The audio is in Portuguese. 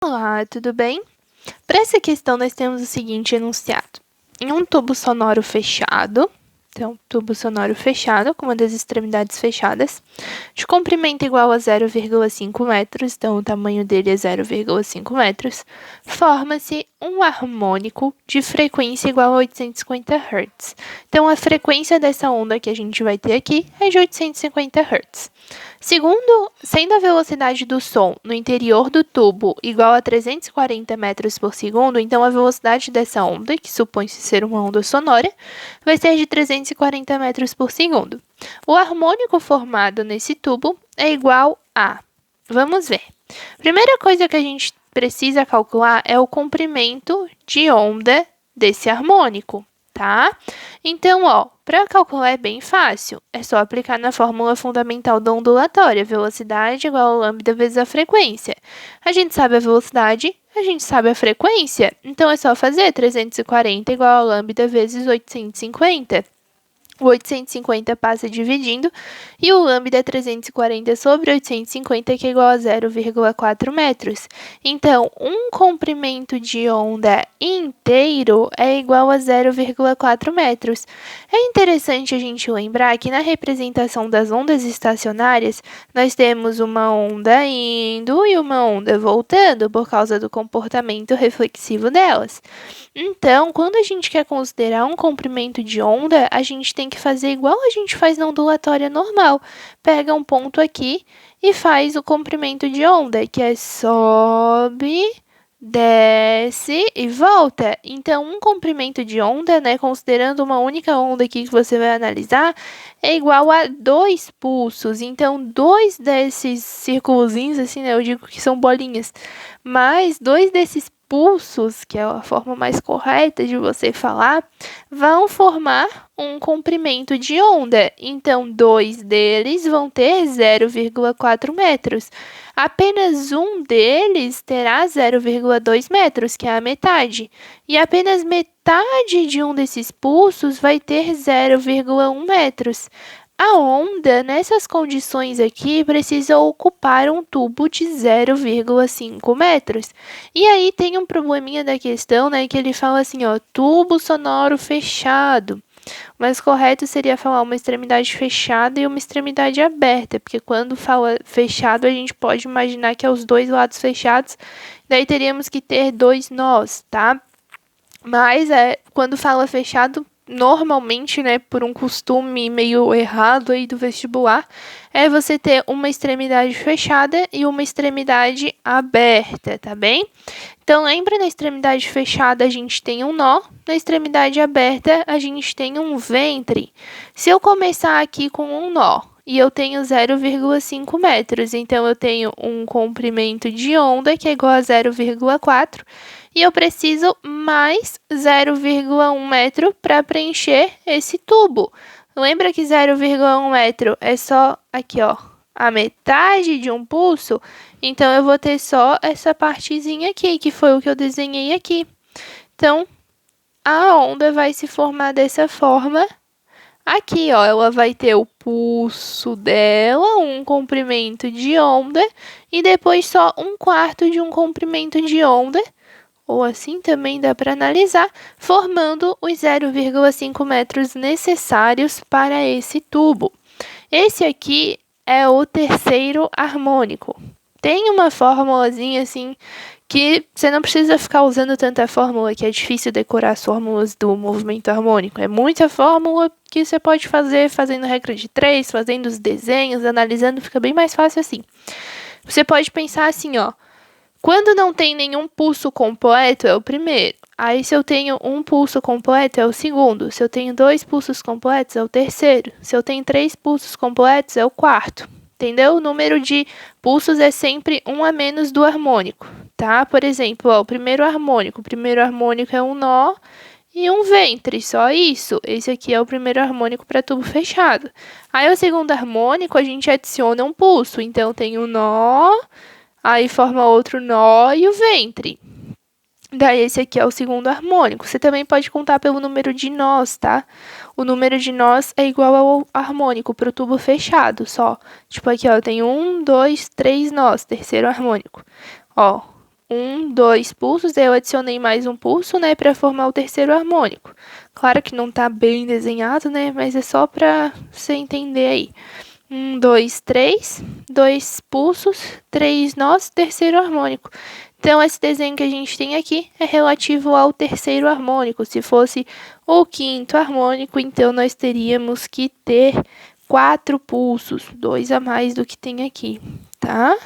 Olá, tudo bem? Para essa questão, nós temos o seguinte enunciado. Em um tubo sonoro fechado, então, tubo sonoro fechado, com uma das extremidades fechadas, de comprimento igual a 0,5 metros, então o tamanho dele é 0,5 metros, forma-se um harmônico de frequência igual a 850 Hz. Então, a frequência dessa onda que a gente vai ter aqui é de 850 Hz. Sendo a velocidade do som no interior do tubo igual a 340 metros por segundo, então a velocidade dessa onda, que supõe-se ser uma onda sonora, vai ser de 340 metros por segundo. O harmônico formado nesse tubo é igual a... Vamos ver. Primeira coisa que a gente precisa calcular é o comprimento de onda desse harmônico, tá? Então, para calcular é bem fácil. É só aplicar na fórmula fundamental da ondulatória. Velocidade igual a lambda vezes a frequência. A gente sabe a velocidade, a gente sabe a frequência. Então, é só fazer 340 igual a lambda vezes 850. O 850 passa dividindo, e o lambda é 340 sobre 850, que é igual a 0,4 metros. Então, um comprimento de onda inteiro é igual a 0,4 metros. É interessante a gente lembrar que na representação das ondas estacionárias, nós temos uma onda indo e uma onda voltando, por causa do comportamento reflexivo delas. Então, quando a gente quer considerar um comprimento de onda, a gente tem que fazer igual a gente faz na ondulatória normal. Pega um ponto aqui e faz o comprimento de onda, que é sobe, desce e volta. Então, um comprimento de onda, né, considerando uma única onda aqui que você vai analisar, é igual a 2 pulsos. Então, 2 desses círculozinhos, assim, né, eu digo que são bolinhas, mais 2 desses pulsos, que é a forma mais correta de você falar, vão formar um comprimento de onda. Então, 2 deles vão ter 0,4 metros. Apenas um deles terá 0,2 metros, que é a metade. E apenas metade de um desses pulsos vai ter 0,1 metros. A onda, nessas condições aqui, precisa ocupar um tubo de 0,5 metros. E aí tem um probleminha da questão, né, que ele fala assim, tubo sonoro fechado. O mais correto seria falar uma extremidade fechada e uma extremidade aberta, porque quando fala fechado, a gente pode imaginar que é os dois lados fechados, daí teríamos que ter 2 nós, tá? Mas quando fala fechado, normalmente, né, por um costume meio errado aí do vestibular, é você ter uma extremidade fechada e uma extremidade aberta, tá bem? Então, lembra, na extremidade fechada a gente tem um nó, na extremidade aberta a gente tem um ventre. Se eu começar aqui com um nó e eu tenho 0,5 metros, então eu tenho um comprimento de onda que é igual a 0,4, e eu preciso mais 0,1 metro para preencher esse tubo. Lembra que 0,1 metro é só aqui, a metade de um pulso? Então, eu vou ter só essa partezinha aqui, que foi o que eu desenhei aqui. Então, a onda vai se formar dessa forma. Aqui, ela vai ter o pulso dela, um comprimento de onda, e depois só 1/4 de um comprimento de onda, ou assim também dá para analisar, formando os 0,5 metros necessários para esse tubo. Esse aqui é o terceiro harmônico. Tem uma formulazinha assim que você não precisa ficar usando tanta fórmula, que é difícil decorar as fórmulas do movimento harmônico. É muita fórmula que você pode fazer fazendo regra de 3, fazendo os desenhos, analisando, fica bem mais fácil assim. Você pode pensar assim, quando não tem nenhum pulso completo, é o primeiro. Aí, se eu tenho um pulso completo, é o segundo. Se eu tenho 2 pulsos completos, é o terceiro. Se eu tenho 3 pulsos completos, é o quarto. Entendeu? O número de pulsos é sempre um a menos do harmônico, tá? Por exemplo, o primeiro harmônico. O primeiro harmônico é um nó e um ventre, só isso. Esse aqui é o primeiro harmônico para tubo fechado. Aí, o segundo harmônico, a gente adiciona um pulso. Então, tem um nó, aí forma outro nó e o ventre. Daí, esse aqui é o segundo harmônico. Você também pode contar pelo número de nós, tá? O número de nós é igual ao harmônico para o tubo fechado, só. Tipo aqui, tem 1, 2, 3 nós, terceiro harmônico. 2 pulsos, aí eu adicionei mais um pulso, né, para formar o terceiro harmônico. Claro que não tá bem desenhado, né, mas é só para você entender aí. 2, 3, 2 pulsos, 3 nós, terceiro harmônico. Então, esse desenho que a gente tem aqui é relativo ao terceiro harmônico. Se fosse o quinto harmônico, então nós teríamos que ter 4 pulsos, 2 a mais do que tem aqui, tá?